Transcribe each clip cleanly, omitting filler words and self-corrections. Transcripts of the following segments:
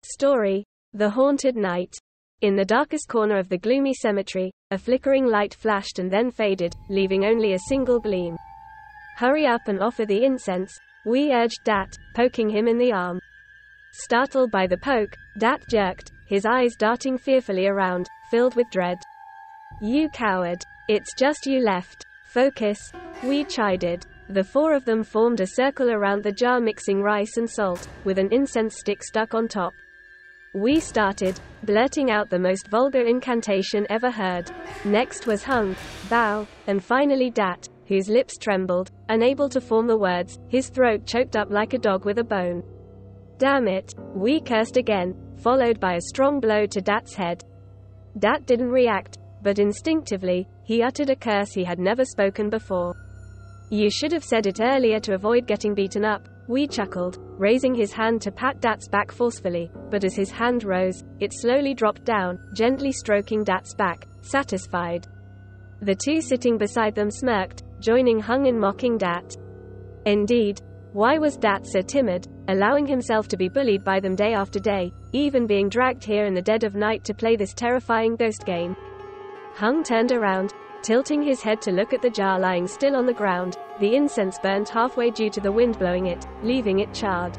Story: The Haunted Night. In the darkest corner of the gloomy cemetery, a flickering light flashed and then faded, leaving only a single gleam. "Hurry up and offer the incense," we urged Dat, poking him in the arm. Startled by the poke, Dat jerked, his eyes darting fearfully around, filled with dread. "You coward. It's just you left. Focus," we chided. The four of them formed a circle around the jar mixing rice and salt, with an incense stick stuck on top. We started, blurting out the most vulgar incantation ever heard. Next was Hung, Bao, and finally Dat, whose lips trembled, unable to form the words, his throat choked up like a dog with a bone. "Damn it," we cursed again, followed by a strong blow to Dat's head. Dat didn't react, but instinctively, he uttered a curse he had never spoken before. "You should have said it earlier to avoid getting beaten up," we chuckled, raising his hand to pat Dat's back forcefully, but as his hand rose, it slowly dropped down, gently stroking Dat's back, satisfied. The two sitting beside them smirked, joining Hung in mocking Dat. Indeed, why was Dat so timid, allowing himself to be bullied by them day after day, even being dragged here in the dead of night to play this terrifying ghost game? Hung turned around, tilting his head to look at the jar lying still on the ground. The incense burnt halfway due to the wind blowing it, leaving it charred.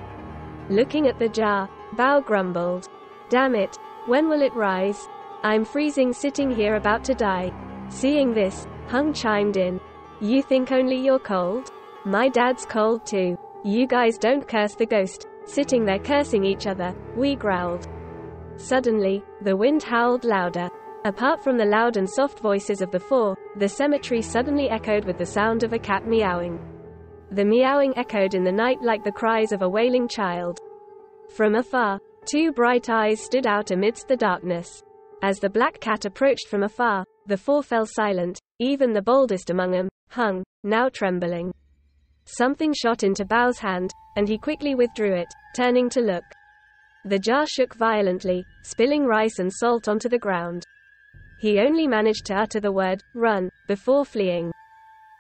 Looking at the jar, Bao grumbled, "Damn it, when will it rise? I'm freezing sitting here about to die." Seeing this, Hung chimed in, "You think only you're cold? My dad's cold too. You guys don't curse the ghost." Sitting there cursing each other, we growled. Suddenly, the wind howled louder. Apart from the loud and soft voices of the four, the cemetery suddenly echoed with the sound of a cat meowing. The meowing echoed in the night like the cries of a wailing child. From afar, two bright eyes stood out amidst the darkness. As the black cat approached from afar, the four fell silent, even the boldest among them, Hung, now trembling. Something shot into Bao's hand, and he quickly withdrew it, turning to look. The jar shook violently, spilling rice and salt onto the ground. He only managed to utter the word, "Run," before fleeing.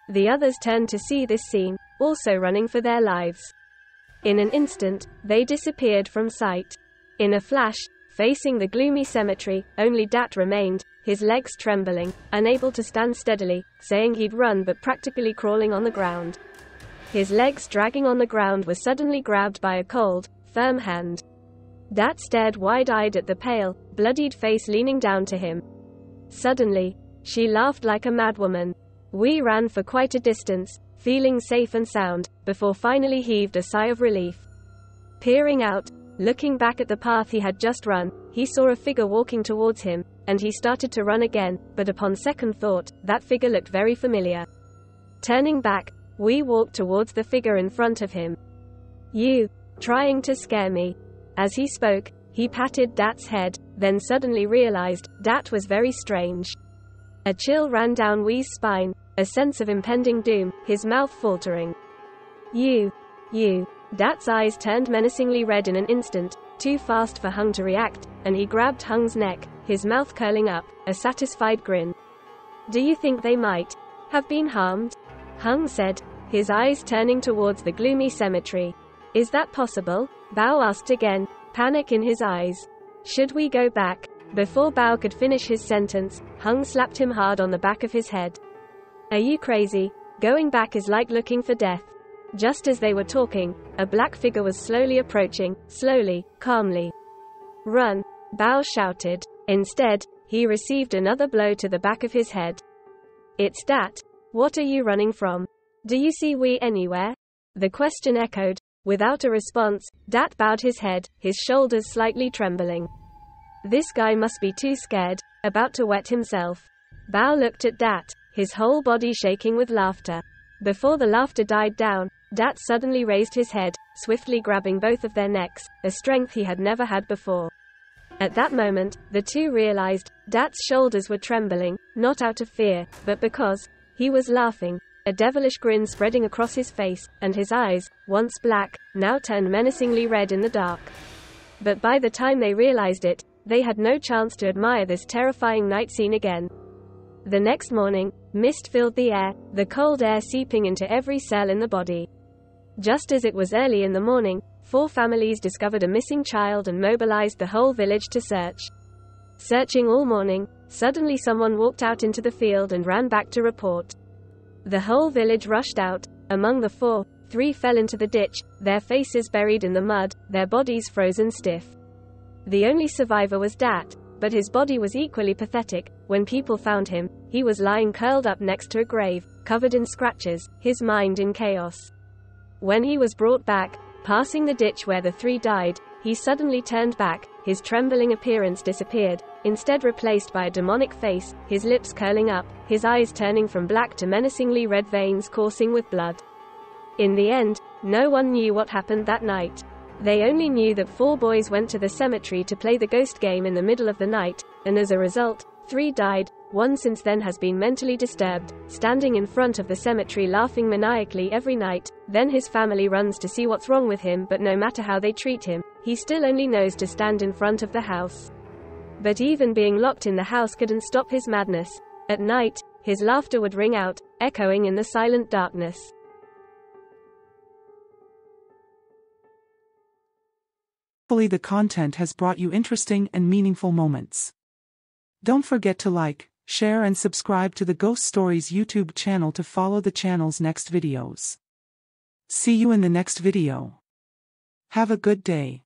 The others turned to see this scene, also running for their lives. In an instant, they disappeared from sight. In a flash, facing the gloomy cemetery, only Dat remained, his legs trembling, unable to stand steadily, saying he'd run but practically crawling on the ground. His legs dragging on the ground were suddenly grabbed by a cold, firm hand. Dat stared wide-eyed at the pale, bloodied face leaning down to him. Suddenly, she laughed like a madwoman. We ran for quite a distance, feeling safe and sound, before finally heaved a sigh of relief. Peering out, looking back at the path he had just run, he saw a figure walking towards him, and he started to run again, but upon second thought, that figure looked very familiar. Turning back, we walked towards the figure in front of him. "You, trying to scare me." As he spoke, he patted Dat's head, then suddenly realized, Dat was very strange. A chill ran down Wee's spine, a sense of impending doom, his mouth faltering. You. Dat's eyes turned menacingly red in an instant, too fast for Hung to react, and he grabbed Hung's neck, his mouth curling up, a satisfied grin. "Do you think they might have been harmed?" Hung said, his eyes turning towards the gloomy cemetery. "Is that possible?" Bao asked again, panic in his eyes. "Should we go back?" Before Bao could finish his sentence, Hung slapped him hard on the back of his head. "Are you crazy? Going back is like looking for death." Just as they were talking, a black figure was slowly approaching, slowly, calmly. "Run!" Bao shouted. Instead, he received another blow to the back of his head. "It's Dat. What are you running from? Do you see Wee anywhere?" The question echoed. Without a response, Dat bowed his head, his shoulders slightly trembling. This guy must be too scared, about to wet himself. Bao looked at Dat, his whole body shaking with laughter. Before the laughter died down, Dat suddenly raised his head, swiftly grabbing both of their necks, a strength he had never had before. At that moment, the two realized, Dat's shoulders were trembling, not out of fear, but because he was laughing. A devilish grin spreading across his face, and his eyes, once black, now turned menacingly red in the dark. But by the time they realized it, they had no chance to admire this terrifying night scene again. The next morning, mist filled the air, the cold air seeping into every cell in the body. Just as it was early in the morning, 4 families discovered a missing child and mobilized the whole village to search. Searching all morning, suddenly someone walked out into the field and ran back to report. The whole village rushed out. Among the 4, 3 fell into the ditch, their faces buried in the mud, their bodies frozen stiff. The only survivor was Dat, but his body was equally pathetic. When people found him, he was lying curled up next to a grave, covered in scratches, his mind in chaos. When he was brought back, passing the ditch where the 3 died, he suddenly turned back, his trembling appearance disappeared, instead replaced by a demonic face, his lips curling up, his eyes turning from black to menacingly red veins coursing with blood. In the end, no one knew what happened that night. They only knew that 4 boys went to the cemetery to play the ghost game in the middle of the night, and as a result, 3 died. 1 since then has been mentally disturbed, standing in front of the cemetery laughing maniacally every night. Then his family runs to see what's wrong with him, but no matter how they treat him, he still only knows to stand in front of the house. But even being locked in the house couldn't stop his madness. At night, his laughter would ring out, echoing in the silent darkness. Hopefully the content has brought you interesting and meaningful moments. Don't forget to like, share and subscribe to the Ghost Stories YouTube channel to follow the channel's next videos. See you in the next video. Have a good day.